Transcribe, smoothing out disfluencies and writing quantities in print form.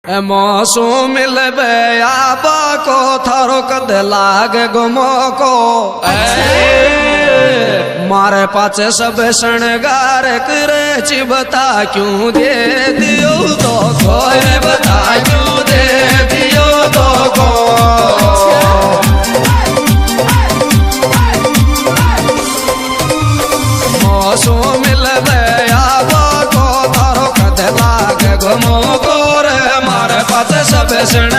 मोसू मिलबे आबा को थारो कद लाग गुमो को मारे पाचे सब शणगार करे ची बता क्यों दे दियो तो कोई बता क्यों दे दियो तो को मोसू मिलबे आबा को थारो कद लाग गुमो को सब शण